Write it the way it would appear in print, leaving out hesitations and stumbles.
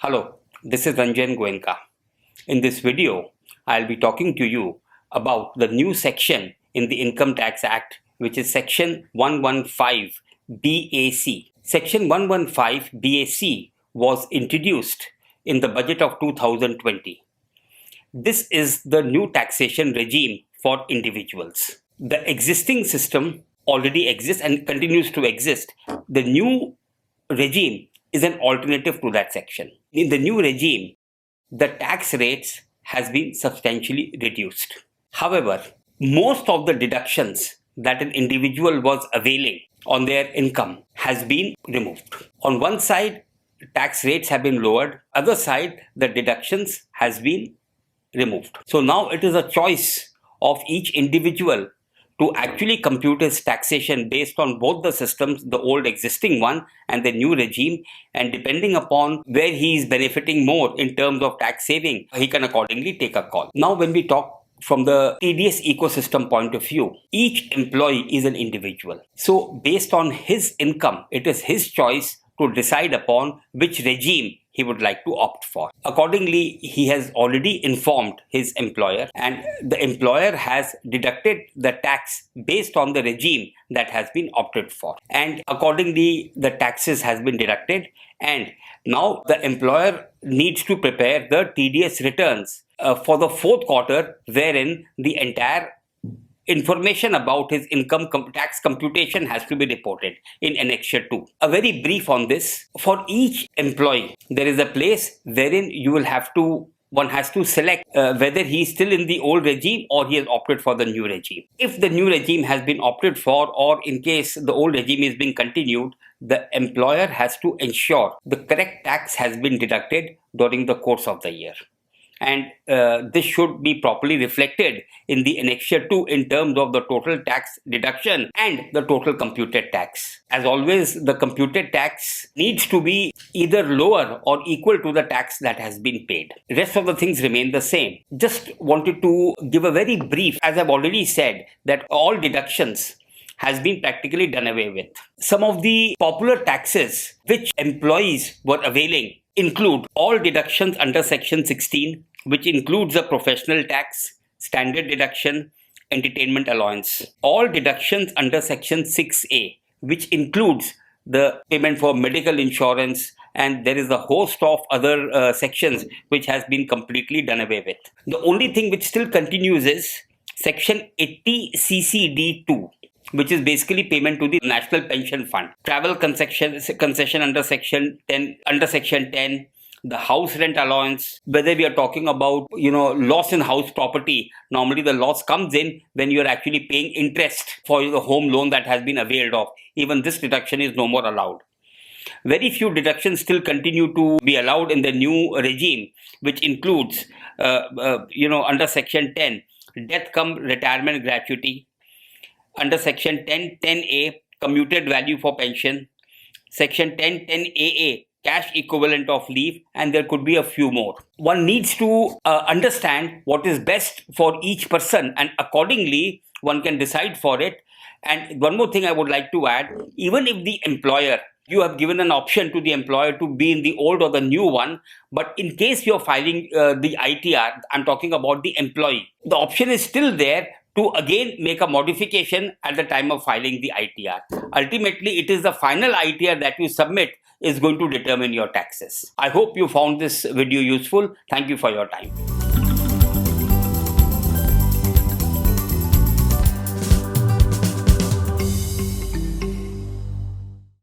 Hello, this is Ranjan Goenka. In this video, I'll be talking to you about the new section in the Income Tax Act, which is Section 115 BAC. Section 115 BAC was introduced in the budget of 2020. This is the new taxation regime for individuals. The existing system already exists and continues to exist. The new regime is an alternative to that section. In the new regime, the tax rates has been substantially reduced. However, most of the deductions that an individual was availing on their income has been removed. On one side, tax rates have been lowered. Other side, the deductions has been removed. So now it is a choice of each individual to actually compute his taxation based on both the systems, the old existing one and the new regime, and depending upon where he is benefiting more in terms of tax saving, he can accordingly take a call. Now, when we talk from the TDS ecosystem point of view, each employee is an individual. So based on his income, it is his choice to decide upon which regime he would like to opt for. Accordingly, he has already informed his employer, and the employer has deducted the tax based on the regime that has been opted for. And accordingly, the taxes has been deducted, and now the employer needs to prepare the TDS returns for the fourth quarter, wherein the entire information about his income tax computation has to be reported in Annexure 2. A very brief on this. For each employee, there is a place wherein one has to select whether he is still in the old regime or he has opted for the new regime. If the new regime has been opted for, or in case the old regime is being continued, the employer has to ensure the correct tax has been deducted during the course of the year. And this should be properly reflected in the Annexure 2 in terms of the total tax deduction and the total computed tax. As always, the computed tax needs to be either lower or equal to the tax that has been paid. Rest of the things remain the same. Just wanted to give a very brief, as I've already said, that all deductions has been practically done away with. Some of the popular taxes which employees were availing include all deductions under Section 16, which includes the professional tax, standard deduction, entertainment allowance. All deductions under Section 6A, which includes the payment for medical insurance, and there is a host of other sections which has been completely done away with. The only thing which still continues is Section 80 CCD2, which is basically payment to the National Pension Fund. Travel concession under Section 10, the house rent allowance, whether we are talking about, loss in house property. Normally the loss comes in when you are actually paying interest for the home loan that has been availed of. Even this deduction is no more allowed. Very few deductions still continue to be allowed in the new regime, which includes, under Section 10, death cum retirement gratuity. Under Section 10(10)A, commuted value for pension. Section 10(10)AA, cash equivalent of leave, and there could be a few more. One needs to understand what is best for each person, and accordingly, one can decide for it. And one more thing I would like to add, even if the employer, you have given an option to the employer to be in the old or the new one, but in case you're filing the ITR, I'm talking about the employee, the option is still there to again make a modification at the time of filing the ITR. Ultimately, it is the final ITR that you submit is going to determine your taxes. I hope you found this video useful. Thank you for your time.